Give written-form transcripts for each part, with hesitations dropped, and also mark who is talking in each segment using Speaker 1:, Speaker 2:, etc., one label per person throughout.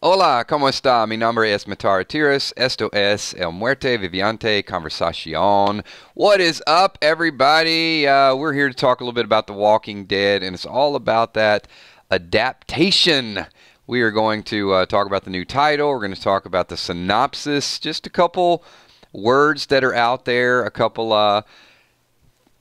Speaker 1: Hola, ¿cómo está? Mi nombre es Matar Tiras. Esto es El Muerte Viviente Conversación. What is up, everybody? We're here to talk a little bit about The Walking Dead, and it's all about that adaptation. We are going to talk about the new title. We're going to talk about the synopsis, just a couple words that are out there, a couple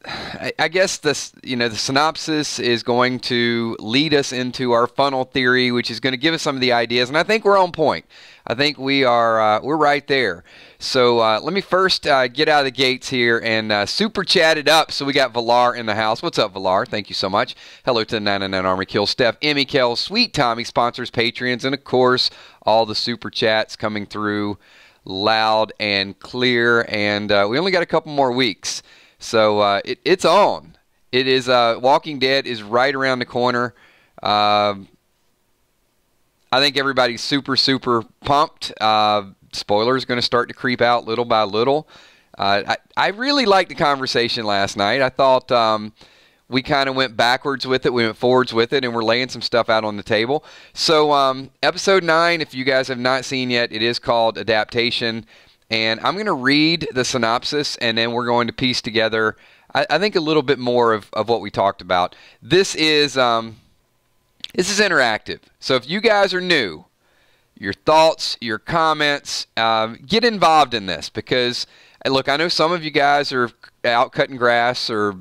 Speaker 1: I guess the synopsis is going to lead us into our funnel theory, which is going to give us some of the ideas, and I think we're on point. I think we're right there. So let me first get out of the gates here and super chat it up. So we got Valar in the house. What's up, Valar? Thank you so much. Hello to the 999 Army Kill, Steph, Emmy, Kel, Sweet Tommy, sponsors, Patreons, and of course all the super chats coming through loud and clear. And we only got a couple more weeks. So it's on. It is Walking Dead is right around the corner. I think everybody's super pumped. Spoilers going to start to creep out little by little. I really liked the conversation last night. I thought we kind of went backwards with it. We went forwards with it, and we're laying some stuff out on the table. So episode 9, if you guys have not seen yet, it is called Adaptation. And I'm going to read the synopsis, and then we're going to piece together, I think, a little bit more of what we talked about. This is interactive. So if you guys are new, your thoughts, your comments, get involved in this. Because, look, I know some of you guys are out cutting grass or,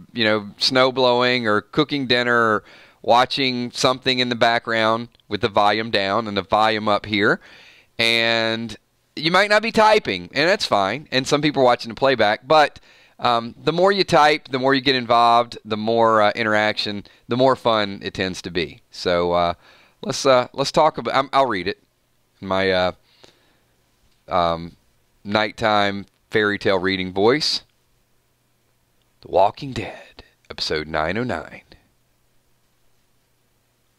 Speaker 1: snow blowing or cooking dinner or watching something in the background with the volume down and the volume up here. And you might not be typing, and that's fine. And some people are watching the playback. But the more you type, the more you get involved, the more interaction, the more fun it tends to be. So let's talk about. I'll read it. My nighttime fairy tale reading voice. The Walking Dead, episode 909,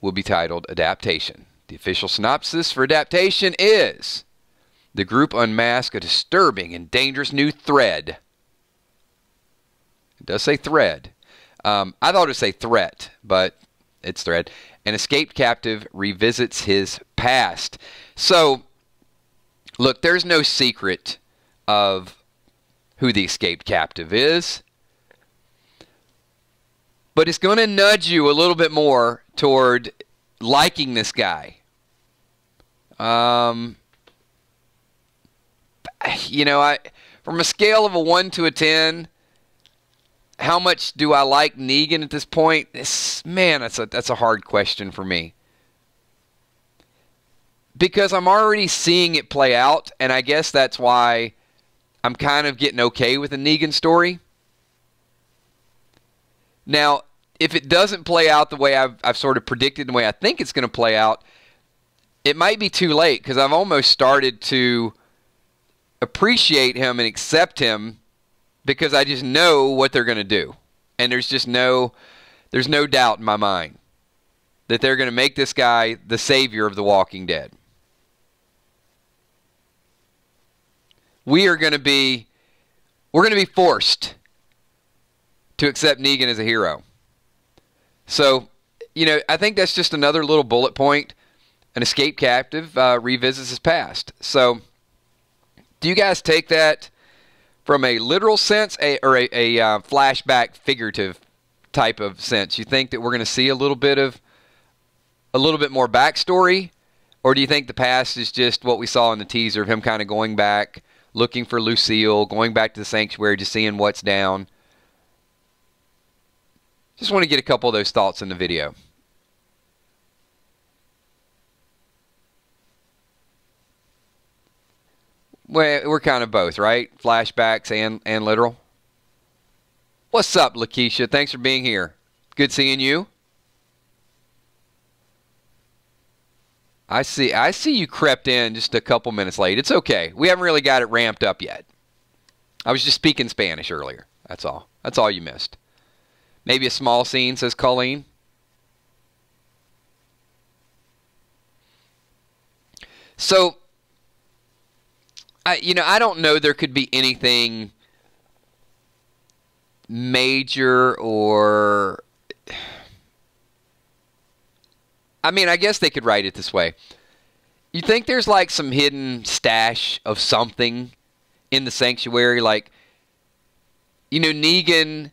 Speaker 1: will be titled Adaptation. The official synopsis for Adaptation is: the group unmask a disturbing and dangerous new thread. It does say thread. I thought it would say threat, but it's thread. An escaped captive revisits his past. So, look, there's no secret of who the escaped captive is. But it's going to nudge you a little bit more toward liking this guy. From a scale of a 1 to a 10, how much do I like Negan at this point? That's a hard question for me. Because I'm already seeing it play out, and I guess that's why I'm kind of getting okay with the Negan story. Now, if it doesn't play out the way I've sort of predicted, the way I think it's going to play out, it might be too late, because I've almost started to appreciate him and accept him because I just know what they're going to do. And there's no doubt in my mind that they're going to make this guy the savior of The Walking Dead. We're going to be forced to accept Negan as a hero. So, I think that's just another little bullet point. An escaped captive revisits his past. So, do you guys take that from a literal sense or a flashback figurative type of sense? You think that we're going to see a little bit more backstory? Or do you think the past is just what we saw in the teaser of him kind of going back, looking for Lucille, going back to the sanctuary, just seeing what's down? Just want to get a couple of those thoughts in the video. We're kind of both, right? Flashbacks and literal. What's up, Lakeisha? Thanks for being here. Good seeing you. I see you crept in just a couple minutes late. It's okay. We haven't really got it ramped up yet. I was just speaking Spanish earlier. That's all. That's all you missed. Maybe a small scene, says Colleen. So, I don't know there could be anything major or... I mean, I guess they could write it this way. You think there's like some hidden stash of something in the sanctuary? Like, Negan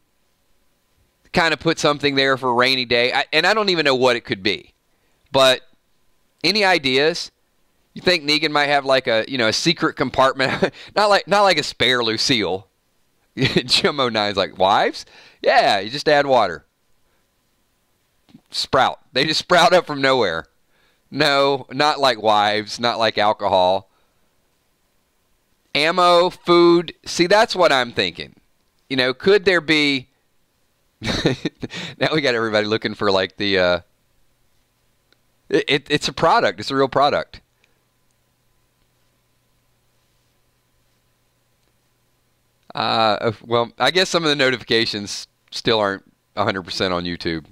Speaker 1: kind of put something there for a rainy day. And I don't even know what it could be. But any ideas? You think Negan might have like a secret compartment? not like a spare Lucille. Jim O'Nine's like, wives? Yeah, you just add water. Sprout. They just sprout up from nowhere. No, not like wives, not like alcohol. Ammo, food. See, that's what I'm thinking. Could there be... Now we got everybody looking for like the... It's a product. It's a real product. Well, I guess some of the notifications still aren't 100% on YouTube.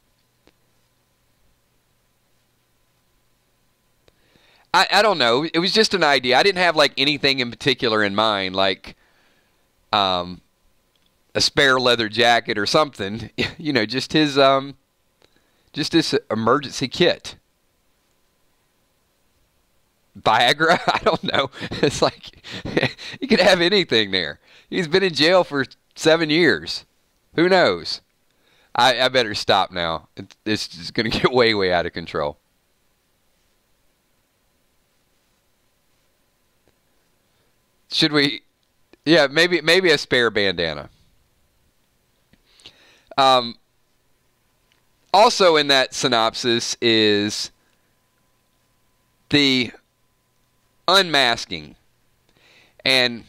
Speaker 1: I don't know. It was just an idea. I didn't have like anything in particular in mind, like a spare leather jacket or something. Just his emergency kit. Viagra? I don't know. It's like you could have anything there. He's been in jail for 7 years. Who knows? I better stop now. It's just going to get way, way out of control. Should we? Yeah, maybe a spare bandana. Also in that synopsis is the unmasking. And,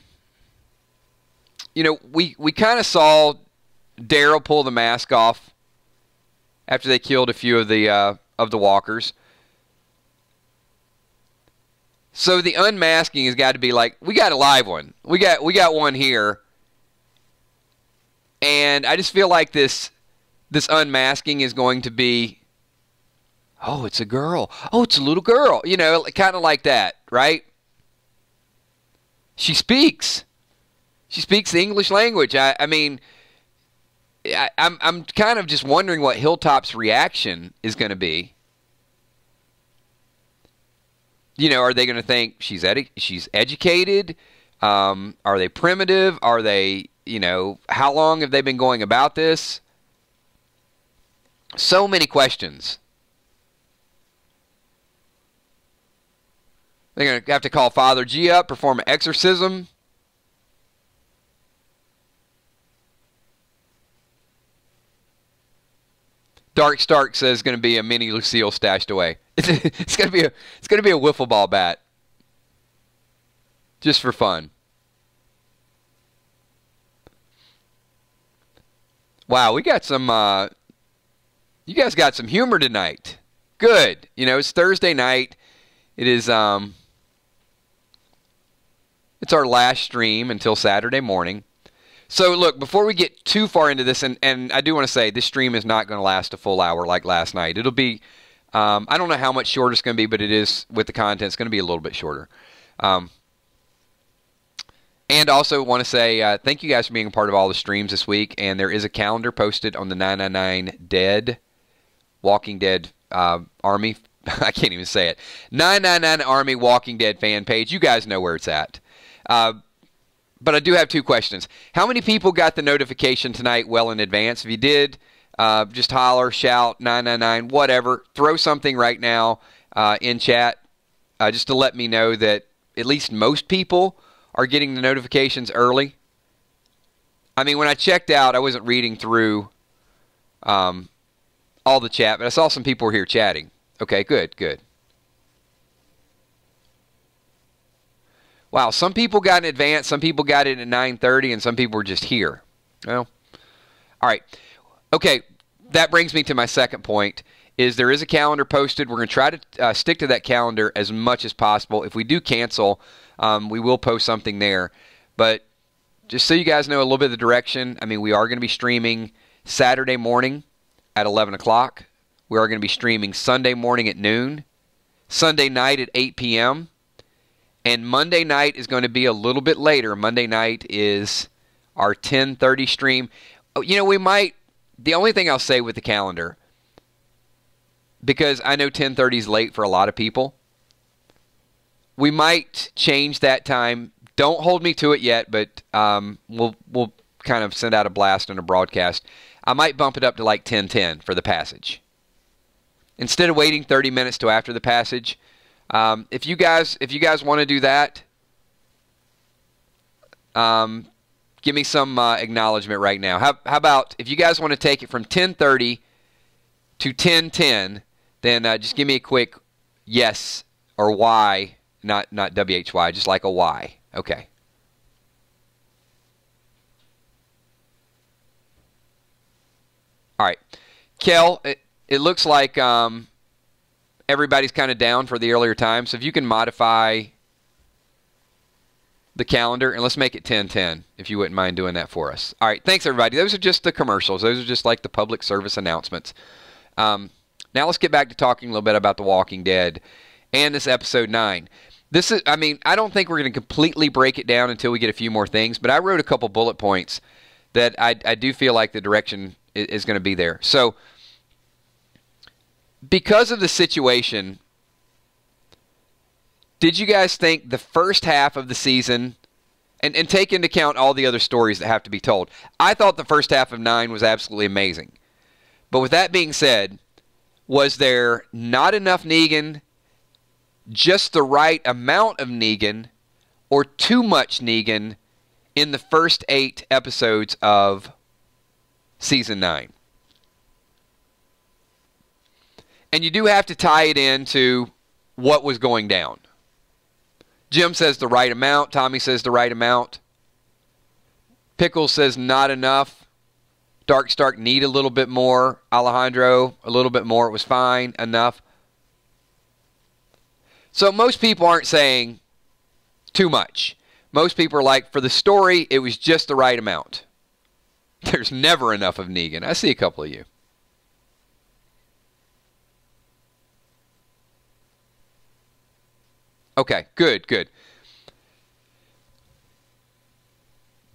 Speaker 1: we kind of saw Daryl pull the mask off after they killed a few of the walkers. So the unmasking has got to be like, we got a live one. We got one here. And I just feel like this unmasking is going to be, oh, it's a girl. Oh, it's a little girl. Kind of like that, right? She speaks. She speaks the English language. I'm kind of just wondering what Hilltop's reaction is going to be. Are they going to think she's educated? Are they primitive? Are they, how long have they been going about this? So many questions. They're going to have to call Father G up, perform an exorcism. Dark Stark says it's going to be a mini Lucille stashed away. It's going to be a wiffle ball bat. Just for fun. Wow, we got some you guys got some humor tonight. Good. It's Thursday night. It is it's our last stream until Saturday morning. So, look, before we get too far into this, and I do want to say this stream is not going to last a full hour like last night. It'll be, I don't know how much shorter it's going to be, but it is, with the content, it's going to be a little bit shorter. And also want to say thank you guys for being a part of all the streams this week. And there is a calendar posted on the 999 Dead, Walking Dead Army. I can't even say it. 999 Army Walking Dead fan page. You guys know where it's at. But I do have two questions. How many people got the notification tonight well in advance? If you did, just holler, shout, 999, whatever. Throw something right now in chat just to let me know that at least most people are getting the notifications early. I mean, when I checked out, I wasn't reading through all the chat, but I saw some people were here chatting. Okay, good, good. Wow, some people got in advance, some people got it at 9:30, and some people were just here. Well, all right. Okay, that brings me to my second point, is there is a calendar posted. We're going to try to stick to that calendar as much as possible. If we do cancel, we will post something there. But just so you guys know a little bit of the direction, I mean, we are going to be streaming Saturday morning at 11 o'clock. We are going to be streaming Sunday morning at noon, Sunday night at 8 p.m., and Monday night is going to be a little bit later. Monday night is our 10:30 stream. We might, the only thing I'll say with the calendar, because I know 10:30 is late for a lot of people, we might change that time. Don't hold me to it yet, but we'll kind of send out a blast and a broadcast. I might bump it up to like 10:10 for the passage. Instead of waiting 30 minutes till after the passage, if you guys want to do that, give me some acknowledgement right now. How about if you guys want to take it from 10:30 to 10:10, then just give me a quick yes or Y, not WHY, just like a Y. Okay. All right. Kel, it looks like everybody's kind of down for the earlier time, so if you can modify the calendar, and let's make it 10:10, if you wouldn't mind doing that for us. All right, thanks, everybody. Those are just the commercials. Those are just like the public service announcements. Now let's get back to talking a little bit about The Walking Dead and this episode 9. This is, I mean, I don't think we're going to completely break it down until we get a few more things, but I wrote a couple bullet points that I do feel like the direction is going to be there. So, because of the situation, did you guys think the first half of the season, and take into account all the other stories that have to be told, I thought the first half of 9 was absolutely amazing. But with that being said, was there not enough Negan, just the right amount of Negan, or too much Negan in the first 8 episodes of Season 9? And you do have to tie it into what was going down. Jim says the right amount. Tommy says the right amount. Pickles says not enough. Dark Stark need a little bit more. Alejandro, a little bit more. It was fine. Enough. So most people aren't saying too much. Most people are like, for the story, it was just the right amount. There's never enough of Negan. I see a couple of you. Okay, good, good.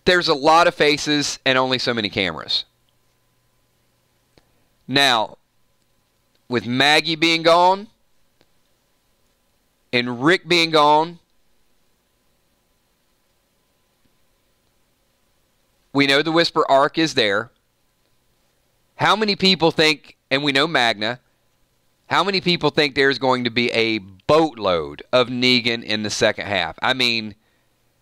Speaker 1: There's a lot of faces and only so many cameras. Now, with Maggie being gone and Rick being gone, we know the Whisper arc is there. How many people think, and we know Magna, how many people think there's going to be a boatload of Negan in the second half? I mean,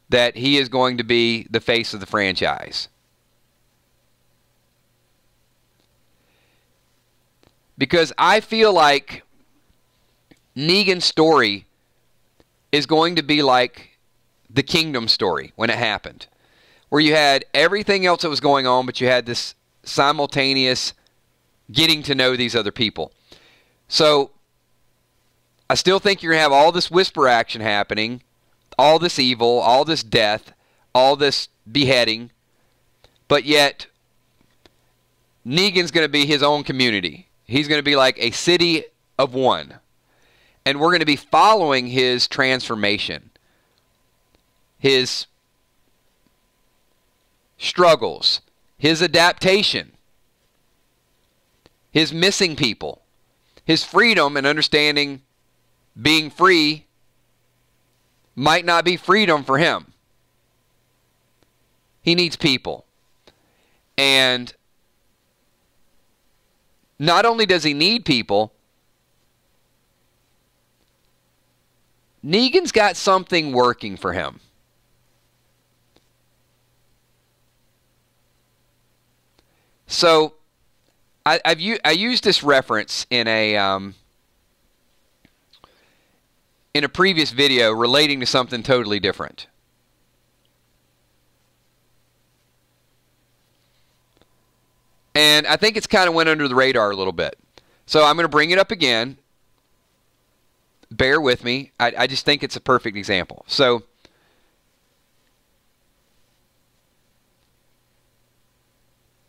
Speaker 1: that he is going to be the face of the franchise. Because I feel like Negan's story is going to be like the Kingdom story when it happened, where you had everything else that was going on, but you had this simultaneous getting to know these other people. So, I still think you're going to have all this Whisper action happening, all this evil, all this death, all this beheading, but yet Negan's going to be his own community. He's going to be like a city of one. And we're going to be following his transformation, his struggles, his adaptation, his missing people, his freedom and understanding being free might not be freedom for him. He needs people. And not only does he need people, Negan's got something working for him. So, I used this reference in a previous video relating to something totally different. And I think it's kind of went under the radar a little bit. So I'm going to bring it up again. Bear with me. I just think it's a perfect example. So,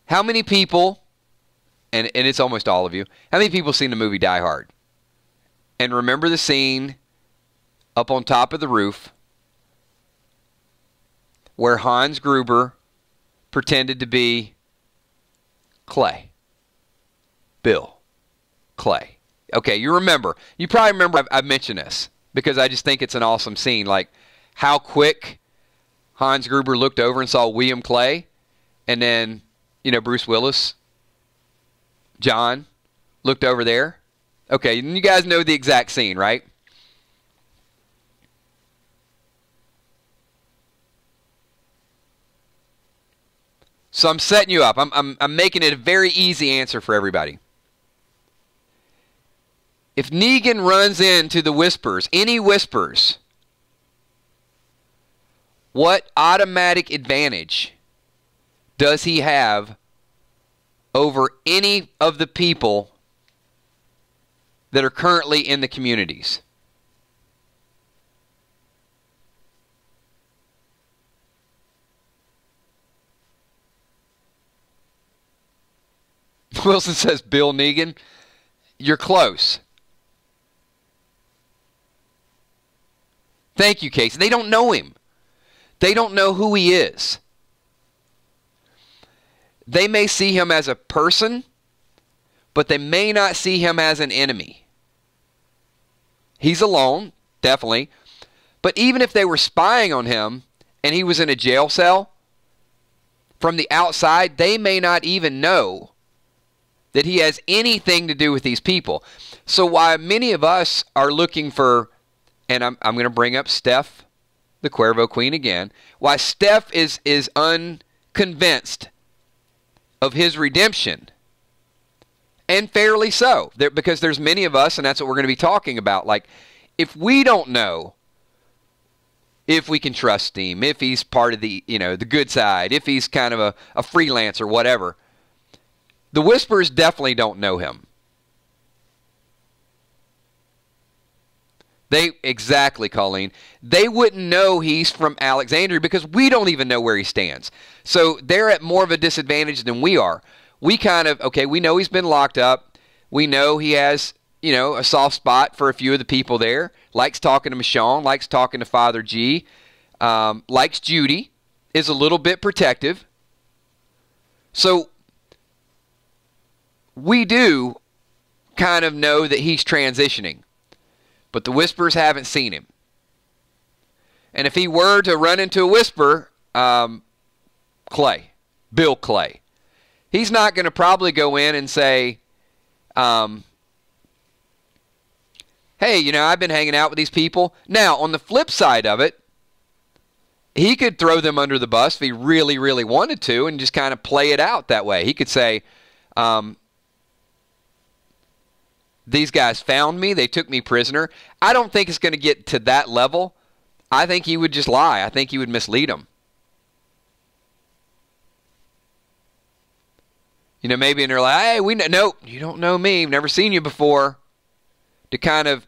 Speaker 1: how many people, and it's almost all of you, how many people have seen the movie Die Hard? And remember the scene up on top of the roof where Hans Gruber pretended to be Clay. Bill. Clay. Okay, you remember. You probably remember I've mentioned this. because I just think it's an awesome scene. Like how quick Hans Gruber looked over and saw William Clay, and then, you know, Bruce Willis, John, looked over there. Okay, you guys know the exact scene, right? So I'm setting you up. I'm making it a very easy answer for everybody. If Negan runs into the Whispers, any Whispers, what automatic advantage does he have over any of the people that are currently in the communities? Wilson says Bill Negan. You're close. Thank you, Casey. They don't know him. They don't know who he is. They may see him as a person, but they may not see him as an enemy. He's alone, definitely. But even if they were spying on him and he was in a jail cell, from the outside, they may not even know that he has anything to do with these people. So why many of us are looking for, and I'm going to bring up Steph, the Cuervo Queen again, why Steph is unconvinced of his redemption, and fairly so, because there's many of us, and that's what we're going to be talking about. Like, if we don't know if we can trust him, if he's part of the, you know, the good side, if he's kind of a freelance or whatever, the Whispers definitely don't know him. Exactly, Colleen. They wouldn't know he's from Alexandria because we don't even know where he stands. So they're at more of a disadvantage than we are. We kind of, okay, we know he's been locked up. We know he has, you know, a soft spot for a few of the people there. Likes talking to Michonne, likes talking to Father G, likes Judy, is a little bit protective. So we do kind of know that he's transitioning, but the Whispers haven't seen him. And if he were to run into a Whisper, Clay, Bill Clay, he's not going to probably go in and say, hey, you know, I've been hanging out with these people. Now, on the flip side of it, he could throw them under the bus if he really, really wanted to and just kind of play it out that way. He could say, these guys found me. They took me prisoner. I don't think it's going to get to that level. I think he would just lie. I think he would mislead them. You know, maybe, and they're like, hey, no, you don't know me. I've never seen you before. To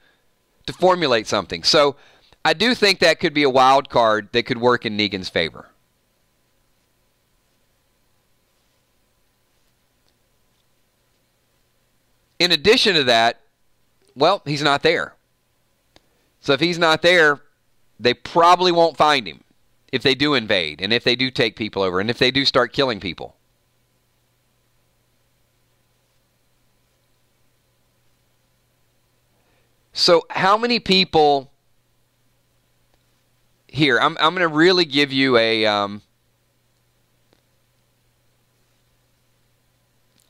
Speaker 1: formulate something. So I do think that could be a wild card that could work in Negan's favor. In addition to that, well, he's not there. So if he's not there, they probably won't find him if they do invade, and if they do take people over, and if they do start killing people. So how many people here, I'm going to really give you a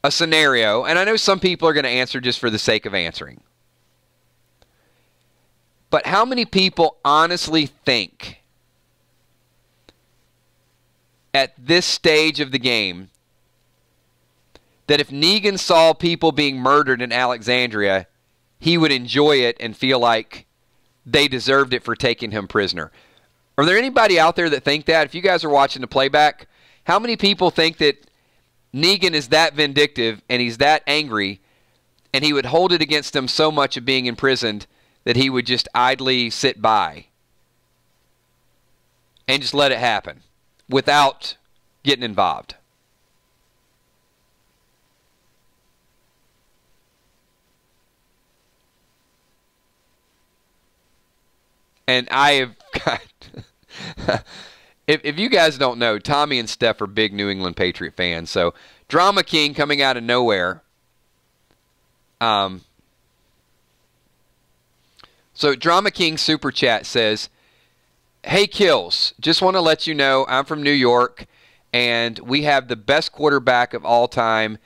Speaker 1: scenario, and I know some people are going to answer just for the sake of answering. But how many people honestly think at this stage of the game that if Negan saw people being murdered in Alexandria, he would enjoy it and feel like they deserved it for taking him prisoner? Are there anybody out there that think that? If you guys are watching the playback, how many people think that Negan is that vindictive and he's that angry and he would hold it against him so much of being imprisoned that he would just idly sit by and just let it happen without getting involved? And I have got, if you guys don't know, Tommy and Steph are big New England Patriot fans. So Drama King coming out of nowhere So Drama King Super Chat says, "Hey Kills, just want to let you know I'm from New York, and we have the best quarterback of all time,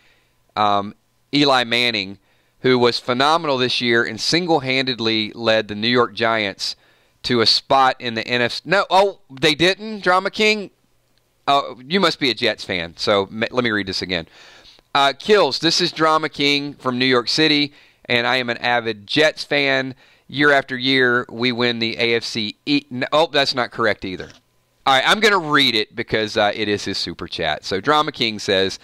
Speaker 1: Eli Manning, who was phenomenal this year and single-handedly led the New York Giants to a spot in the NFC." No, oh, they didn't, Drama King? Oh, you must be a Jets fan, so let me read this again. Kills, this is Drama King from New York City, and I am an avid Jets fan. Year after year, we win the AFC East. No, oh, that's not correct either. All right, I'm going to read it because it is his super chat. So Drama King says,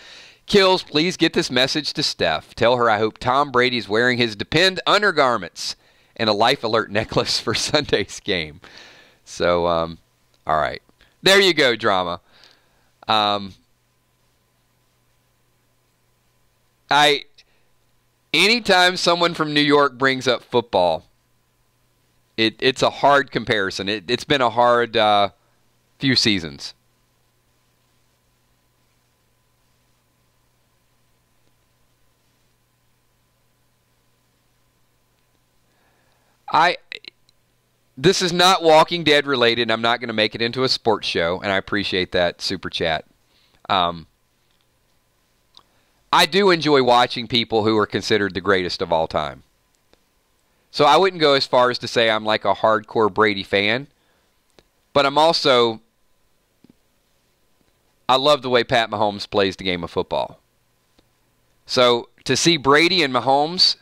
Speaker 1: "Kills, please get this message to Steph. Tell her I hope Tom Brady is wearing his Depend undergarments and a Life Alert necklace for Sunday's game." So, all right. There you go, Drama. Anytime someone from New York brings up football, it's a hard comparison. It's been a hard few seasons. This is not Walking Dead related. I'm not going to make it into a sports show, and I appreciate that super chat. I do enjoy watching people who are considered the greatest of all time. So I wouldn't go as far as to say I'm like a hardcore Brady fan, but I'm also, I love the way Pat Mahomes plays the game of football. So to see Brady and Mahomes,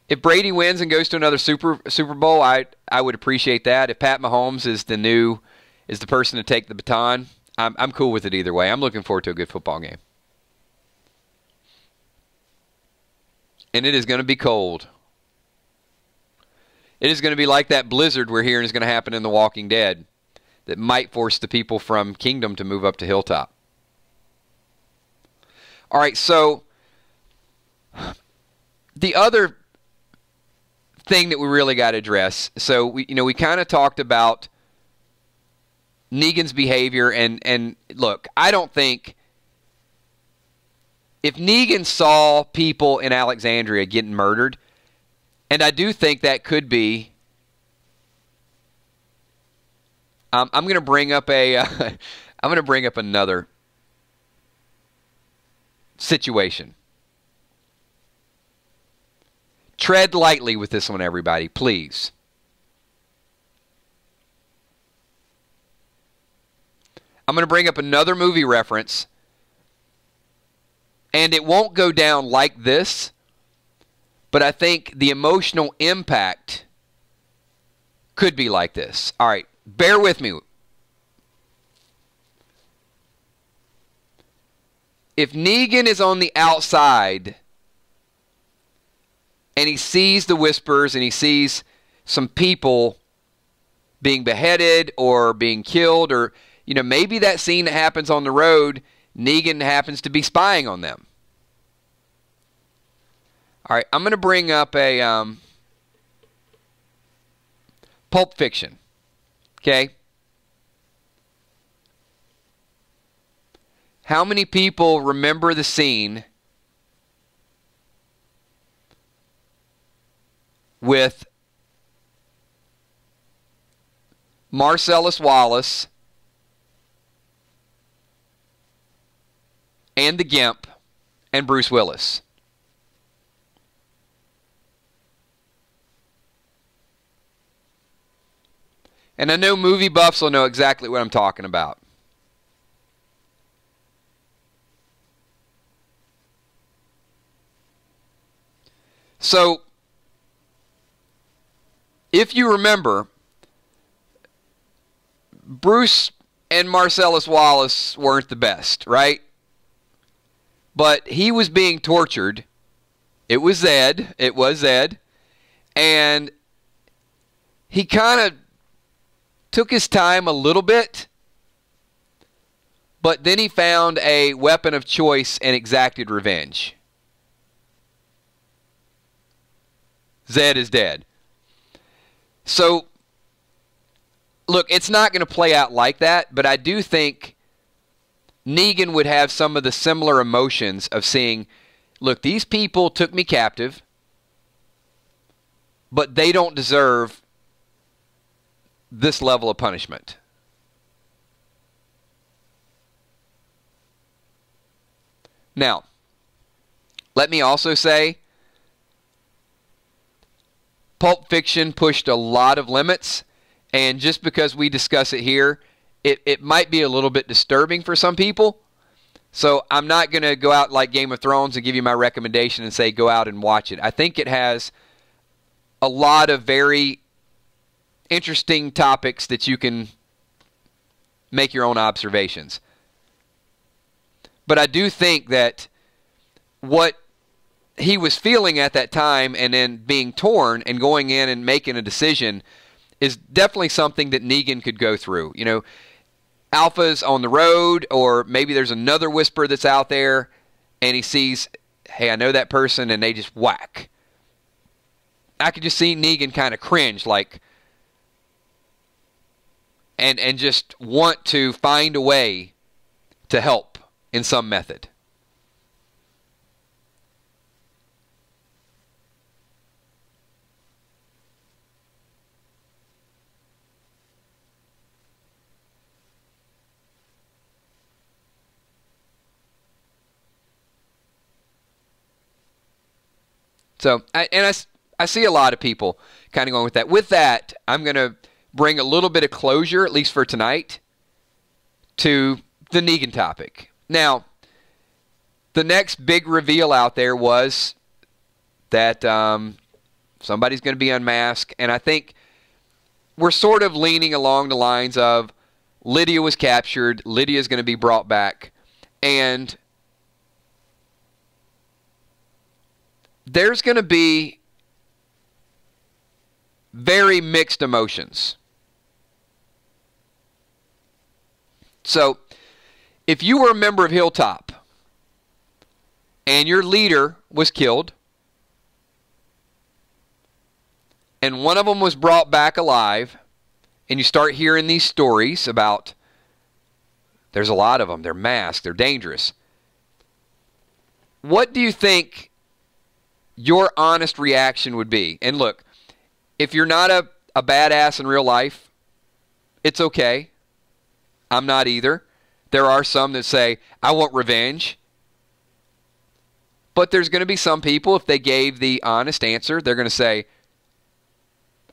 Speaker 1: if Brady wins and goes to another Super Bowl, I would appreciate that. If Pat Mahomes is the person to take the baton, I'm cool with it either way. I'm looking forward to a good football game. And it is going to be cold. It is going to be like that blizzard we're hearing is going to happen in The Walking Dead that might force the people from Kingdom to move up to Hilltop. All right, so the other thing that we really got to address, so we kind of talked about Negan's behavior, and look, I don't think if Negan saw people in Alexandria getting murdered, and I do think that could be, I'm going to bring up I'm going to bring up another situation. Tread lightly with this one, everybody, please. I'm going to bring up another movie reference, and it won't go down like this, but I think the emotional impact could be like this. All right, bear with me. If Negan is on the outside and he sees the whispers and he sees some people being beheaded or being killed, or maybe that scene that happens on the road, Negan happens to be spying on them. All right, I'm going to bring up a Pulp Fiction. Okay? How many people remember the scene with Marcellus Wallace and the Gimp and Bruce Willis? And I know movie buffs will know exactly what I'm talking about. So, if you remember, Bruce and Marcellus Wallace weren't the best, right? But he was being tortured. It was Zed. And he kind of took his time a little bit, but then he found a weapon of choice and exacted revenge. Zed is dead. So, look, it's not going to play out like that, but I do think Negan would have some of the similar emotions of seeing, look, these people took me captive. but they don't deserve this level of punishment. Now, let me also say, Pulp Fiction pushed a lot of limits, and just because we discuss it here, it might be a little bit disturbing for some people. So I'm not going to go out like Game of Thrones and give you my recommendation and say go out and watch it. I think it has a lot of very interesting topics that you can make your own observations. But I do think that what he was feeling at that time and then being torn and going in and making a decision is definitely something that Negan could go through. You know, Alpha's on the road, or maybe there's another whisper that's out there and he sees, hey, I know that person, and they just whack. I could just see Negan kind of cringe, like, and just want to find a way to help in some method. So, I see a lot of people kind of going with that. With that, I'm going to bring a little bit of closure, at least for tonight, to the Negan topic. Now, the next big reveal out there was that somebody's going to be unmasked, and I think we're sort of leaning along the lines of Lydia was captured, Lydia's going to be brought back, and there's going to be very mixed emotions. So, if you were a member of Hilltop and your leader was killed and one of them was brought back alive, and you start hearing these stories about, there's a lot of them, they're masked, they're dangerous. What do you think your honest reaction would be? And look, if you're not a badass in real life, it's okay. I'm not either. There are some that say, I want revenge. But there's going to be some people, if they gave the honest answer, they're going to say,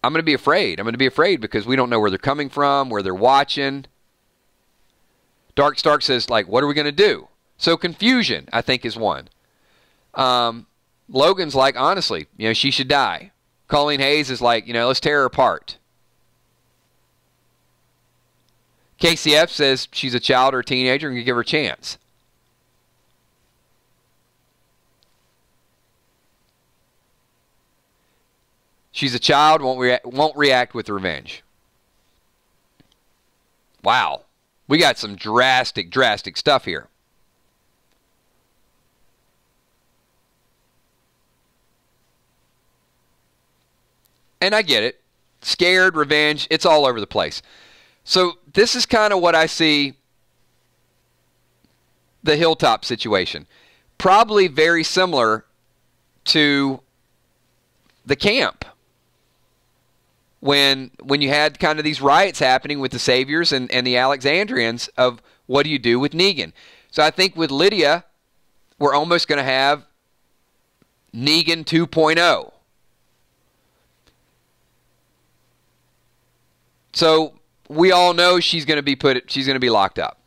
Speaker 1: I'm going to be afraid. I'm going to be afraid because we don't know where they're coming from, where they're watching. Dark Stark says, like, what are we going to do? So confusion, I think, is one. Logan's like, honestly, she should die. Colleen Hayes is like, let's tear her apart. KCF says she's a child or a teenager and you give her a chance. She's a child, won't react with revenge. Wow. We got some drastic stuff here. And I get it. Scared, revenge, it's all over the place. So this is kind of what I see the Hilltop situation. Probably very similar to the camp. When you had kind of these riots happening with the Saviors and the Alexandrians of what do you do with Negan. So I think with Lydia, we're almost going to have Negan 2.0. So we all know she's going to be locked up.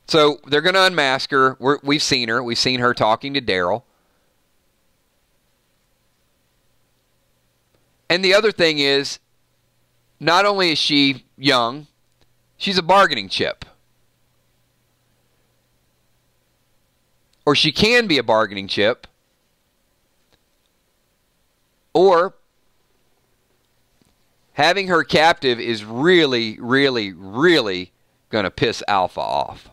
Speaker 1: So they're going to unmask her. We've seen her. We've seen her talking to Daryl. And the other thing is, not only is she young, she's a bargaining chip. Or she can be a bargaining chip. Or having her captive is really, really, really going to piss Alpha off.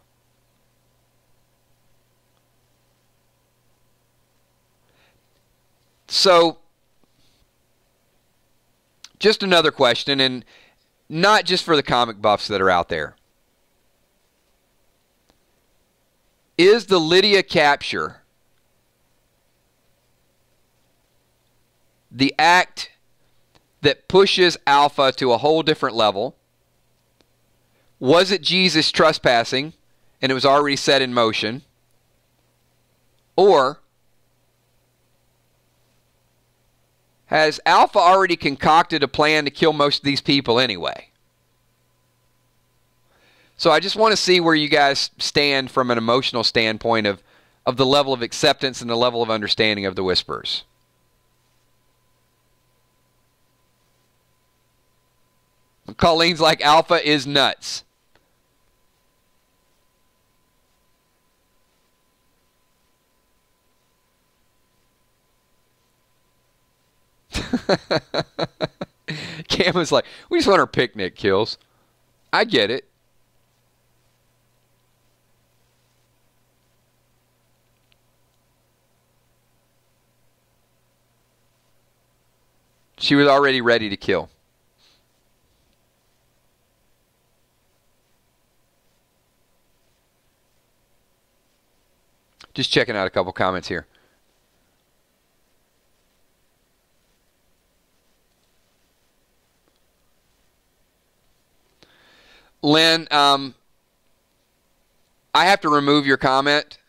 Speaker 1: So, just another question, and not just for the comic buffs that are out there. Is the Lydia capture the act that pushes Alpha to a whole different level? Was it Jesus trespassing and it was already set in motion? Or has Alpha already concocted a plan to kill most of these people anyway? So I just want to see where you guys stand from an emotional standpoint of the level of acceptance and the level of understanding of the whispers. Colleen's like, Alpha is nuts. Cam was like, we just want our picnic kills. I get it. She was already ready to kill. Just checking out a couple comments here. Lynn, I have to remove your comment,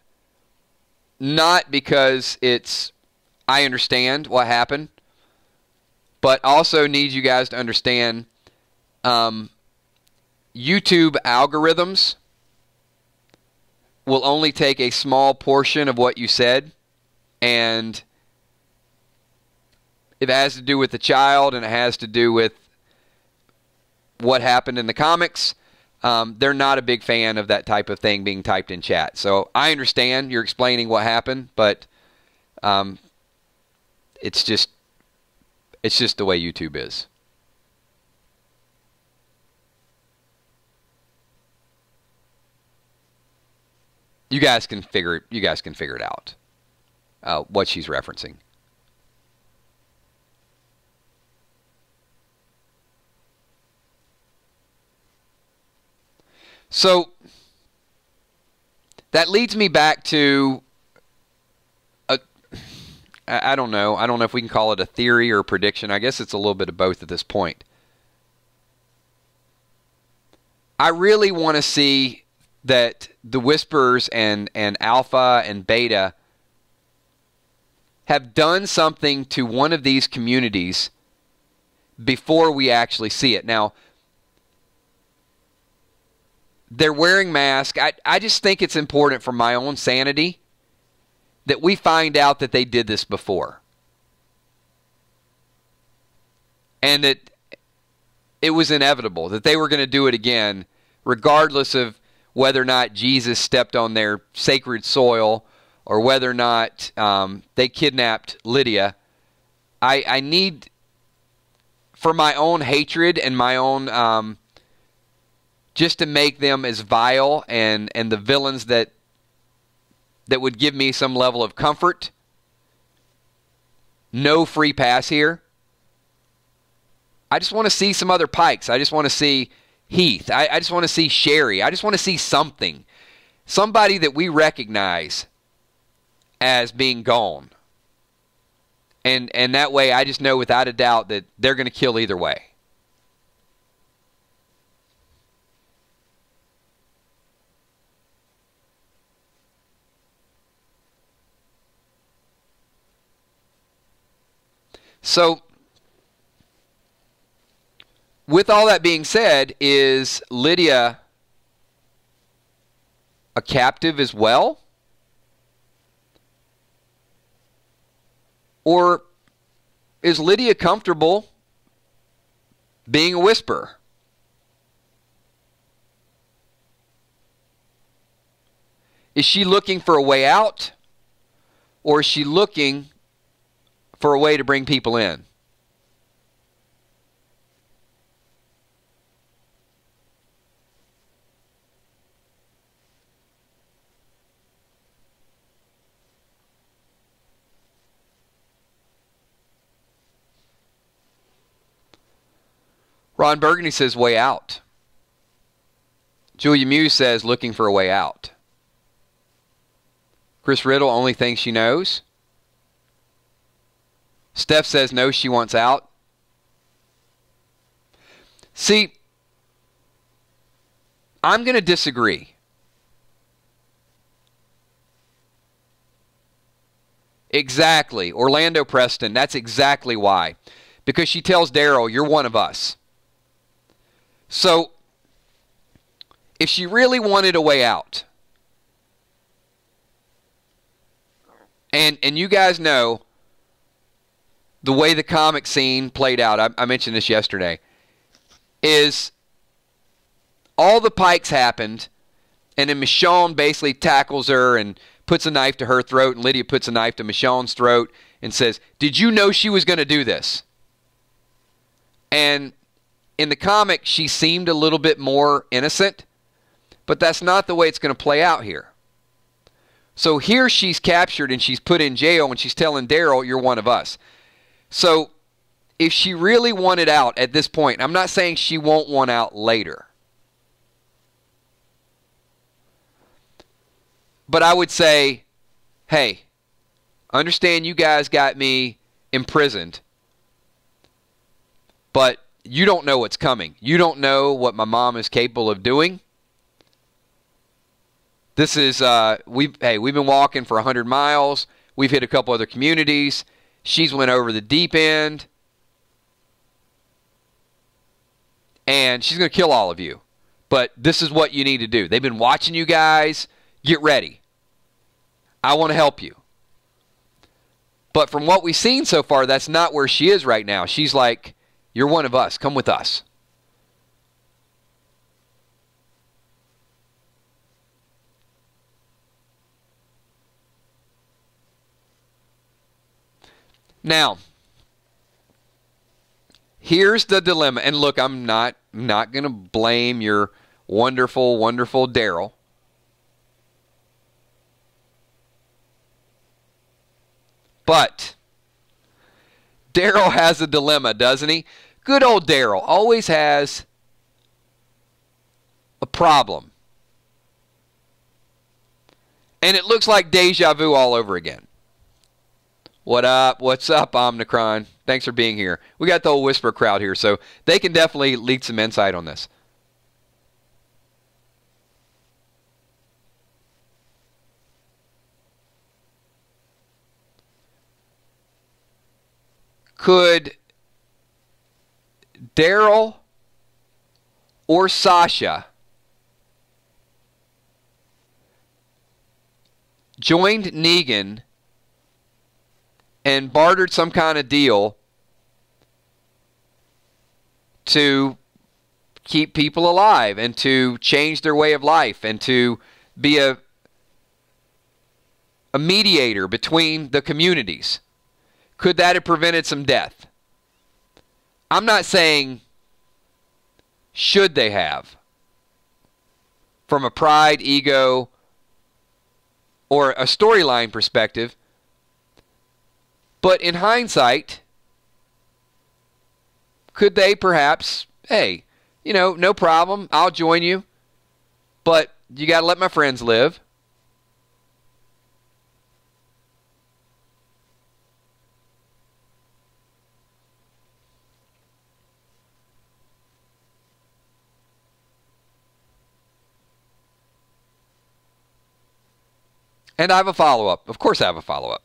Speaker 1: not because I understand what happened, but also need you guys to understand YouTube algorithms will only take a small portion of what you said, and if it has to do with the child and it has to do with what happened in the comics, they're not a big fan of that type of thing being typed in chat. So I understand you're explaining what happened, but it's just the way YouTube is. You guys can figure it out. What she's referencing. So that leads me back to I don't know. I don't know if we can call it a theory or a prediction. I guess it's a little bit of both at this point. I really want to see that the Whispers and Alpha and Beta have done something to one of these communities before we actually see it. Now, they're wearing masks. I just think it's important for my own sanity that we find out that they did this before. And that it was inevitable, that they were going to do it again, regardless of whether or not Jesus stepped on their sacred soil or whether or not they kidnapped Lydia. I need, for my own hatred and my own, just to make them as vile and the villains that would give me some level of comfort. No free pass here. I just want to see some other Pikes. I just want to see Heath. I just want to see Sherry. I just want to see something. Somebody that we recognize as being gone. And that way I just know without a doubt that they're going to kill either way. So, with all that being said, is Lydia a captive as well? Or is Lydia comfortable being a Whisperer? Is she looking for a way out? Or is she looking for a way to bring people in? Ron Burgundy says way out. Julia Muse says looking for a way out. Chris Riddle only thinks she knows. Steph says no, she wants out. See, I'm going to disagree. Exactly. Orlando Preston, that's exactly why. Because she tells Daryl, you're one of us. So, if she really wanted a way out, and you guys know the way the comic scene played out, I mentioned this yesterday, is all the pikes happened, and then Michonne basically tackles her and puts a knife to her throat, and Lydia puts a knife to Michonne's throat and says, did you know she was going to do this? And in the comic, she seemed a little bit more innocent, but that's not the way it's going to play out here. So here she's captured and she's put in jail, and she's telling Daryl, you're one of us. So if she really wanted out at this point, I'm not saying she won't want out later, but I would say, hey, understand you guys got me imprisoned, but you don't know what's coming. You don't know what my mom is capable of doing. This is, we've been walking for 100 miles. We've hit a couple other communities. She's went over the deep end. And she's going to kill all of you. But this is what you need to do. They've been watching you guys. Get ready. I want to help you. But from what we've seen so far, that's not where she is right now. She's like, you're one of us. Come with us. Now, here's the dilemma. And look, I'm not going to blame your wonderful, wonderful Daryl. But Daryl has a dilemma, doesn't he? Good old Daryl always has a problem. And it looks like deja vu all over again. What up? What's up, Omnicron? Thanks for being here. We got the whole Whisper crowd here, so they can definitely lead some insight on this. Could Daryl or Sasha joined Negan and bartered some kind of deal to keep people alive and to change their way of life and to be a mediator between the communities? Could that have prevented some death? I'm not saying should they have, from a pride, ego, or a storyline perspective. But in hindsight, could they perhaps, hey, you know, no problem, I'll join you, but you got to let my friends live. And I have a follow-up. Of course I have a follow-up.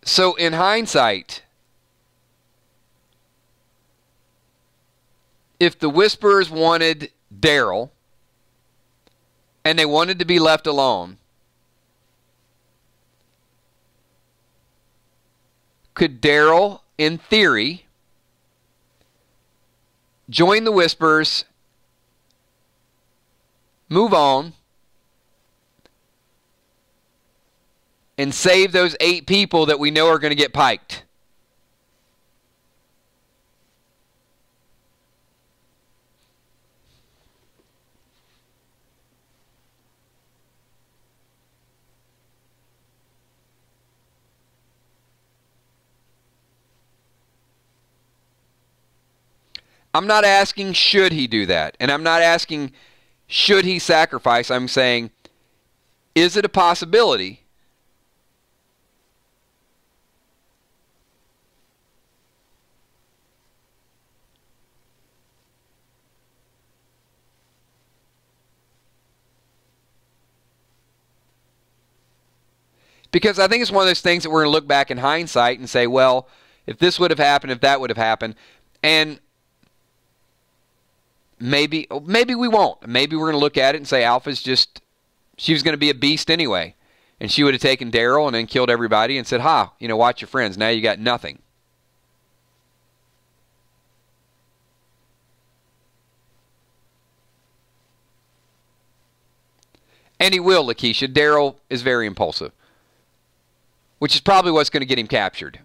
Speaker 1: So in hindsight, if the Whisperers wanted Daryl and they wanted to be left alone, could Daryl, in theory, join the Whisperers, move on, and save those 8 people that we know are going to get piked? I'm not asking should he do that, and I'm not asking should he sacrifice. I'm saying Is it a possibility because I think it's one of those things that we're going to look back in hindsight and say, well, if this would have happened, if that would have happened, and maybe we won't. Maybe we're going to look at it and say Alpha's just, she was going to be a beast anyway, and she would have taken Daryl and then killed everybody and said, ha, watch your friends. Now you got nothing. And he will, Lakeisha. Daryl is very impulsive, which is probably what's going to get him captured.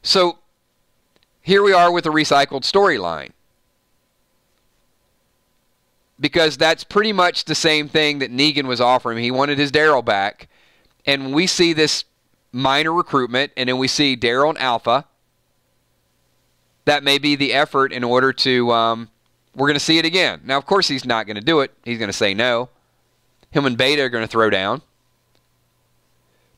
Speaker 1: So here we are with a recycled storyline, because that's pretty much the same thing that Negan was offering. He wanted his Daryl back, and we see this minor recruitment, and then we see Daryl and Alpha. That may be the effort in order to, we're going to see it again. Now, of course, he's not going to do it. He's going to say no. Him and Beta are going to throw down.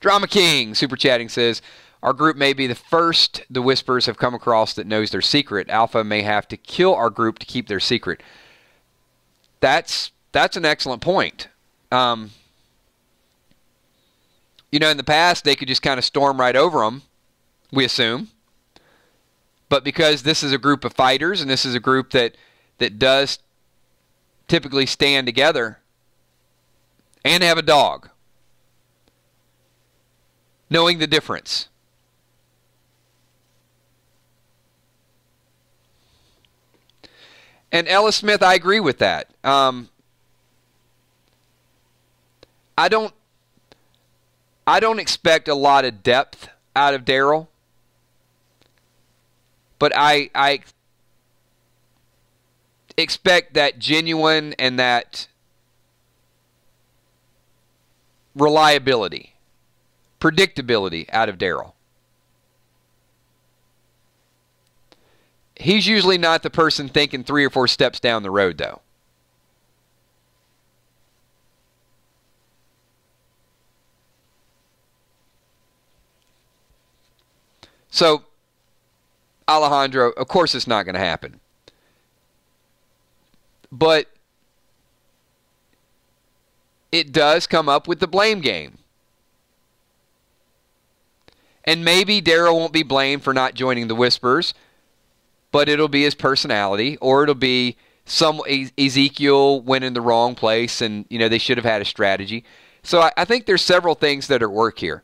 Speaker 1: Drama King, super chatting, says, our group may be the first the Whispers have come across that knows their secret. Alpha may have to kill our group to keep their secret. That's an excellent point. In the past, they could just kind of storm right over them, we assume. But because this is a group of fighters, and this is a group that does typically stand together and have a dog, knowing the difference. And Ellis Smith, I agree with that. I don't expect a lot of depth out of Daryl, but I expect that genuine and that reliability, predictability out of Daryl. He's usually not the person thinking 3 or 4 steps down the road, though. So, Alejandro, of course it's not going to happen. But it does come up with the blame game. And maybe Daryl won't be blamed for not joining the Whispers, but it'll be his personality, or it'll be some Ezekiel went in the wrong place and, they should have had a strategy. So I think there's several things that are at work here.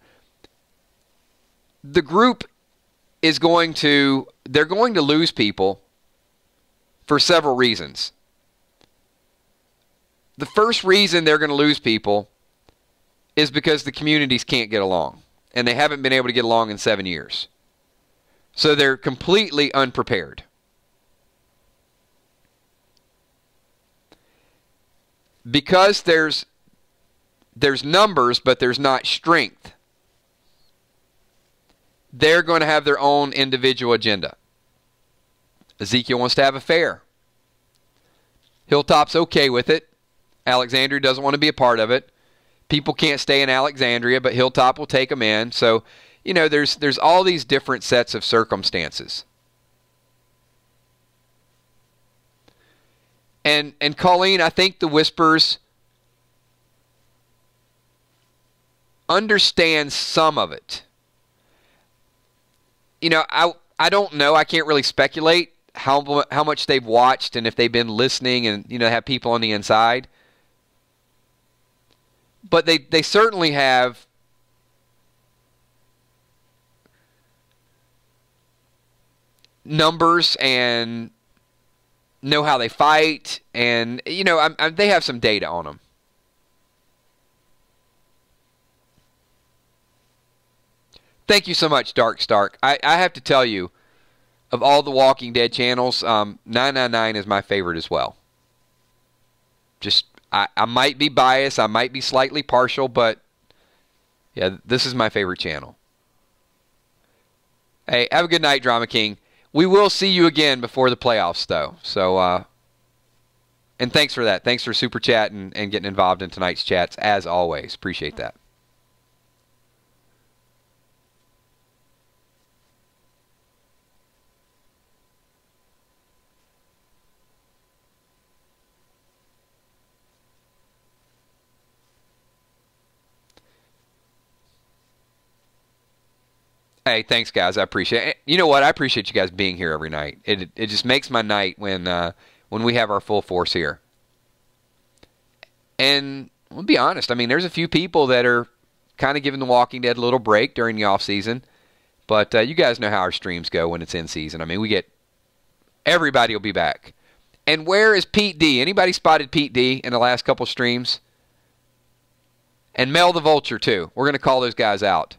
Speaker 1: The group is they're going to lose people for several reasons. The first reason they're going to lose people is because the communities can't get along, and they haven't been able to get along in 7 years. So they're completely unprepared. Because there's numbers, but there's not strength, they're going to have their own individual agenda. Ezekiel wants to have a fair. Hilltop's okay with it. Alexandria doesn't want to be a part of it. People can't stay in Alexandria, but Hilltop will take them in. So, there's all these different sets of circumstances. And Colleen, I think the Whispers understand some of it. I don't know. I can't really speculate how much they've watched and if they've been listening and, have people on the inside. But they certainly have numbers and know how they fight, and they have some data on them. Thank you so much, Dark Stark. I have to tell you, of all the Walking Dead channels, 999 is my favorite as well. Just I might be biased, I might be slightly partial, but yeah, this is my favorite channel. Hey, have a good night, Drama King. We will see you again before the playoffs, though. So, and thanks for that. Thanks for super chat and getting involved in tonight's chats, as always. Appreciate that. Hey, thanks, guys. I appreciate it. You know what? I appreciate you guys being here every night. It just makes my night when we have our full force here. And we'll be honest. I mean, there's a few people that are kind of giving The Walking Dead a little break during the off season, but you guys know how our streams go when it's in season. I mean, everybody will be back. And where is Pete D? Anybody spotted Pete D in the last couple streams? And Mel the Vulture too. We're going to call those guys out.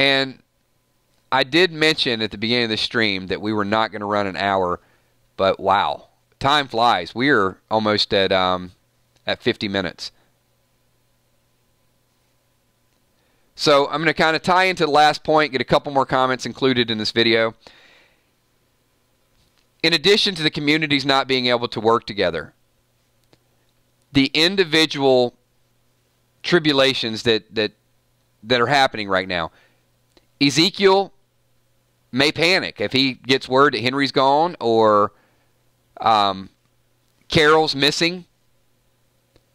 Speaker 1: And I did mention at the beginning of the stream that we were not going to run an hour, but wow, time flies. We're almost at 50 minutes. So I'm going to kind of tie into the last point, get a couple more comments included in this video. In addition to the communities not being able to work together, the individual tribulations that are happening right now, Ezekiel may panic if he gets word that Henry's gone or Carol's missing.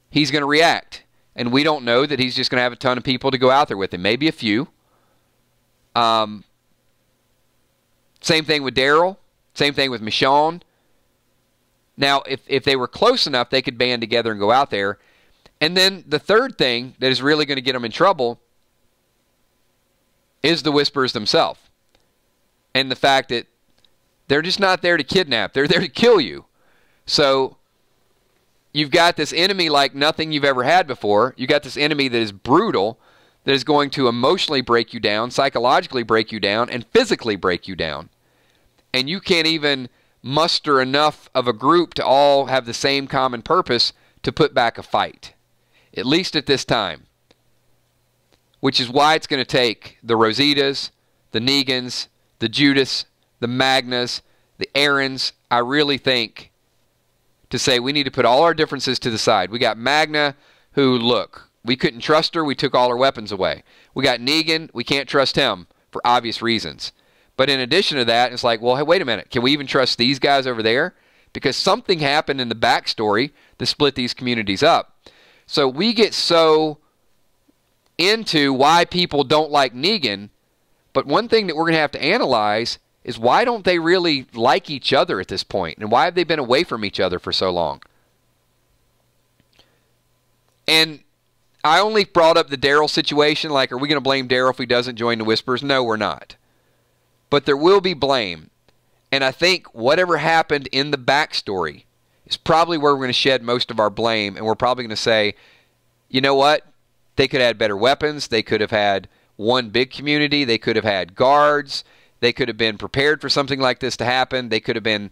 Speaker 1: He's going to react. And we don't know that he's just going to have a ton of people to go out there with him. Maybe a few. Same thing with Daryl. Same thing with Michonne. Now, if they were close enough, they could band together and go out there. And then the third thing that is really going to get them in trouble is the Whisperers themselves. And the fact that they're just not there to kidnap. They're there to kill you. So you've got this enemy like nothing you've ever had before. You've got this enemy that is brutal, that is going to emotionally break you down, psychologically break you down, and physically break you down. And you can't even muster enough of a group to all have the same common purpose to put back a fight. At least at this time. Which is why it's going to take the Rositas, the Negans, the Judas, the Magnas, the Aarons, I really think, to say we need to put all our differences to the side. We got Magna, who, look, we couldn't trust her. We took all her weapons away. We got Negan. We can't trust him for obvious reasons. But in addition to that, it's like, well, hey, wait a minute. Can we even trust these guys over there? Because something happened in the backstory that split these communities up. So we get so into why people don't like Negan, but one thing that we're going to have to analyze is why don't they really like each other at this point, and why have they been away from each other for so long? And I only brought up the Daryl situation, like, are we going to blame Daryl if he doesn't join the Whispers? No, we're not. But there will be blame, and I think whatever happened in the backstory is probably where we're going to shed most of our blame, and we're probably going to say, you know what? They could have had better weapons. They could have had one big community. They could have had guards. They could have been prepared for something like this to happen. They could have been,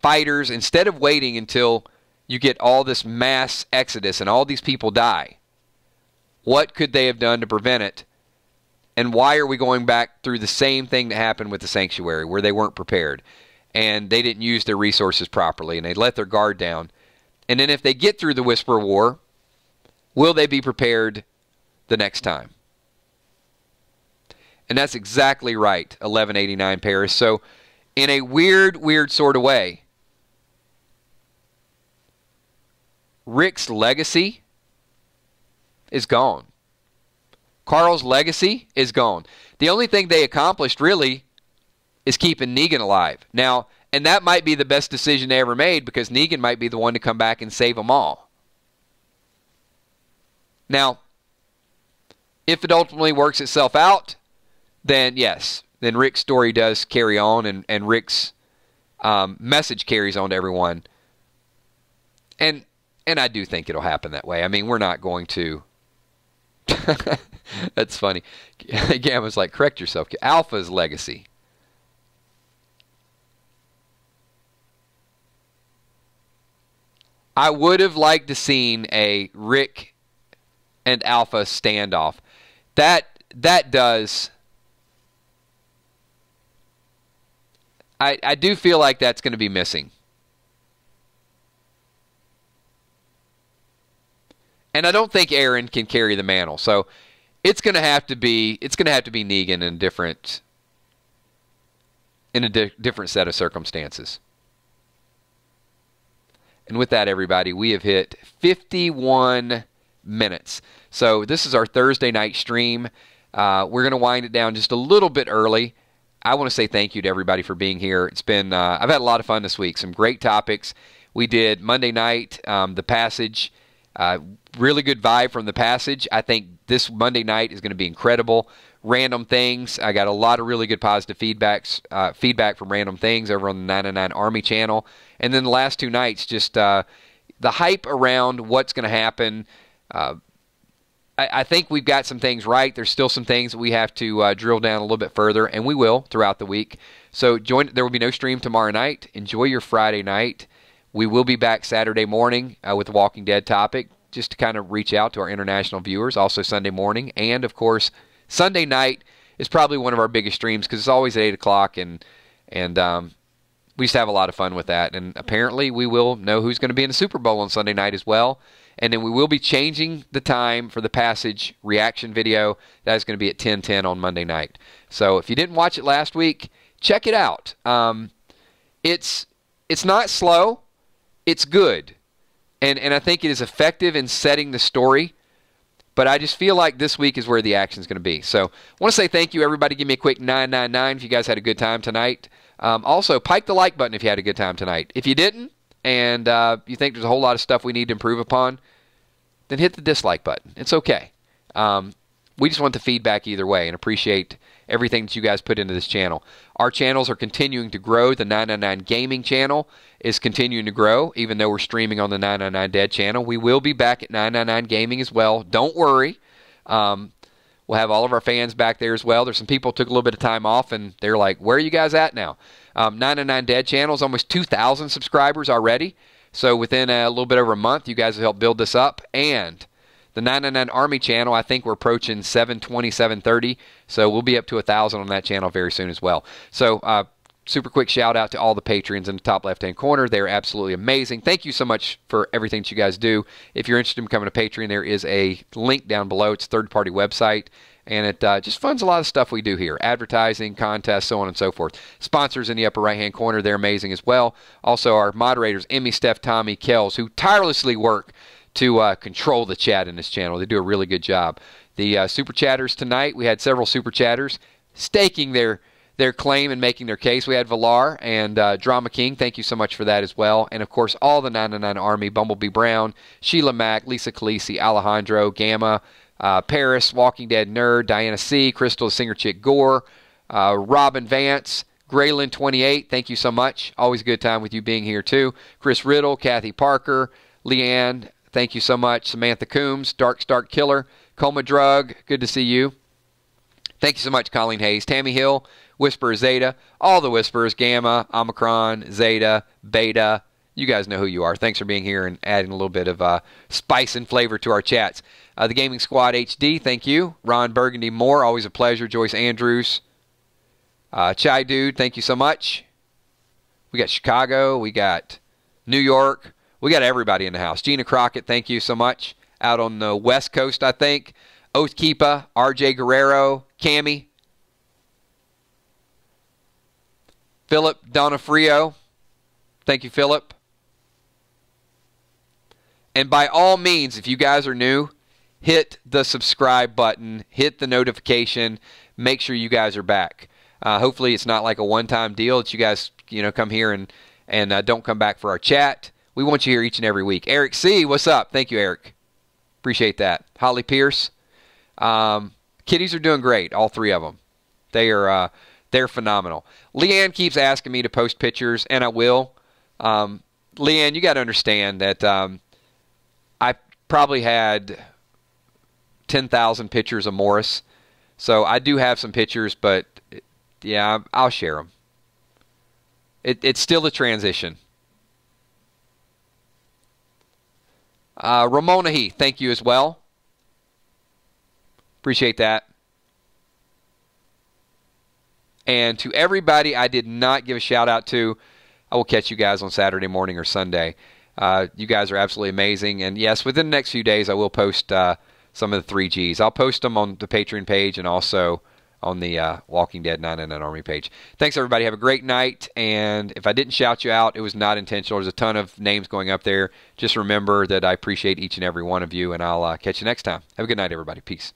Speaker 1: fighters. Instead of waiting until you get all this mass exodus and all these people die, what could they have done to prevent it? And why are we going back through the same thing that happened with the Sanctuary, where they weren't prepared and they didn't use their resources properly and they let their guard down? And then if they get through the Whisper War, will they be prepared the next time? And that's exactly right, 1189 Paris. So in a weird sort of way, Rick's legacy is gone. Carl's legacy is gone. The only thing they accomplished really is keeping Negan alive. Now, and that might be the best decision they ever made, because Negan might be the one to come back and save them all. Now, if it ultimately works itself out, then yes, then Rick's story does carry on, and Rick's message carries on to everyone. And I do think it'll happen that way. I mean, we're not going to... That's funny. Gamma's like, correct yourself. Alpha's legacy. I would have liked to seen a Rick and Alpha standoff. That does. I do feel like that's going to be missing. And I don't think Aaron can carry the mantle. So it's going to have to be Negan in a different set of circumstances. And with that, everybody, we have hit 51 minutes. So this is our Thursday night stream. We're going to wind it down just a little bit early. I want to say thank you to everybody for being here. It's been I've had a lot of fun this week. Some great topics. We did Monday night, the Passage. Really good vibe from the Passage. I think this Monday night is going to be incredible. Random Things. I got a lot of really good positive feedback from Random Things over on the 999 Army channel. And then the last two nights, just the hype around what's going to happen. I think we've got some things right. There's still some things that we have to drill down a little bit further, and we will throughout the week. So there will be no stream tomorrow night. Enjoy your Friday night. We will be back Saturday morning with the Walking Dead topic, just to kind of reach out to our international viewers. Also Sunday morning, and of course Sunday night is probably one of our biggest streams because it's always at 8 o'clock, and we just have a lot of fun with that. And apparently we will know who's going to be in the Super Bowl on Sunday night as well. And then we will be changing the time for the Passage reaction video. That is going to be at 10:10 on Monday night. So if you didn't watch it last week, check it out. It's not slow. It's good. And I think it is effective in setting the story. But I just feel like this week is where the action is going to be. So I want to say thank you, everybody. Give me a quick 999 if you guys had a good time tonight. Also, pike the like button if you had a good time tonight. If you didn't, and you think there's a whole lot of stuff we need to improve upon, then hit the dislike button. It's okay. We just want the feedback either way and appreciate everything that you guys put into this channel. Our channels are continuing to grow. The 999 Gaming channel is continuing to grow, even though we're streaming on the 999 Dead channel. We will be back at 999 Gaming as well. Don't worry. We'll have all of our fans back there as well. There's some people who took a little bit of time off, and they're like, where are you guys at now? 999 Dead channel is almost 2,000 subscribers already. So within a little bit over a month, you guys have helped build this up. And the 999 Army channel, I think we're approaching 720, 730. So we'll be up to 1,000 on that channel very soon as well. So super quick shout out to all the patrons in the top left-hand corner. They're absolutely amazing. Thank you so much for everything that you guys do. If you're interested in becoming a patron, there is a link down below. It's a third-party website. And it just funds a lot of stuff we do here. Advertising, contests, so on and so forth. Sponsors in the upper right-hand corner, they're amazing as well. Also, our moderators, Emmy, Steph, Tommy, Kells, who tirelessly work to control the chat in this channel. They do a really good job. The Super Chatters tonight, we had several Super Chatters staking their claim and making their case. We had Valar and Drama King. Thank you so much for that as well. And, of course, all the 999 Army, Bumblebee Brown, Sheila Mack, Lisa Khaleesi, Alejandro, Gamma, Paris, Walking Dead Nerd, Diana C., Crystal, Singer Chick Gore, Robin Vance, Graylin 28, thank you so much. Always a good time with you being here too. Chris Riddle, Kathy Parker, Leanne, thank you so much. Samantha Coombs, Dark Stark Killer, Coma Drug, good to see you. Thank you so much, Colleen Hayes, Tammy Hill, Whisperer Zeta, all the Whisperers, Gamma, Omicron, Zeta, Beta. You guys know who you are. Thanks for being here and adding a little bit of spice and flavor to our chats. The Gaming Squad HD, thank you. Ron Burgundy Moore, always a pleasure. Joyce Andrews. Chai Dude, thank you so much. We got Chicago. We got New York. We got everybody in the house. Gina Crockett, thank you so much. Out on the West Coast, I think. Oathkeeper, RJ Guerrero, Cammy. Philip Donofrio. Thank you, Philip. And by all means, if you guys are new, hit the subscribe button, hit the notification, make sure you guys are back. Hopefully it's not like a one-time deal that you guys come here and don't come back for our chat. We want you here each and every week. Eric C., what's up? Thank you, Eric. Appreciate that. Holly Pierce. Kitties are doing great, all three of them. They're phenomenal. Leanne keeps asking me to post pictures, and I will. Leanne, you got to understand that I probably had 10,000 pictures of Morris. So I do have some pictures, but yeah, I'll share them. It's still a transition. Ramona Heath, thank you as well. Appreciate that. And to everybody I did not give a shout out to, I will catch you guys on Saturday morning or Sunday. You guys are absolutely amazing. And yes, within the next few days, I will post some of the 3Gs. I'll post them on the Patreon page and also on the Walking Dead 999 Army page. Thanks, everybody. Have a great night. And if I didn't shout you out, it was not intentional. There's a ton of names going up there. Just remember that I appreciate each and every one of you, and I'll catch you next time. Have a good night, everybody. Peace.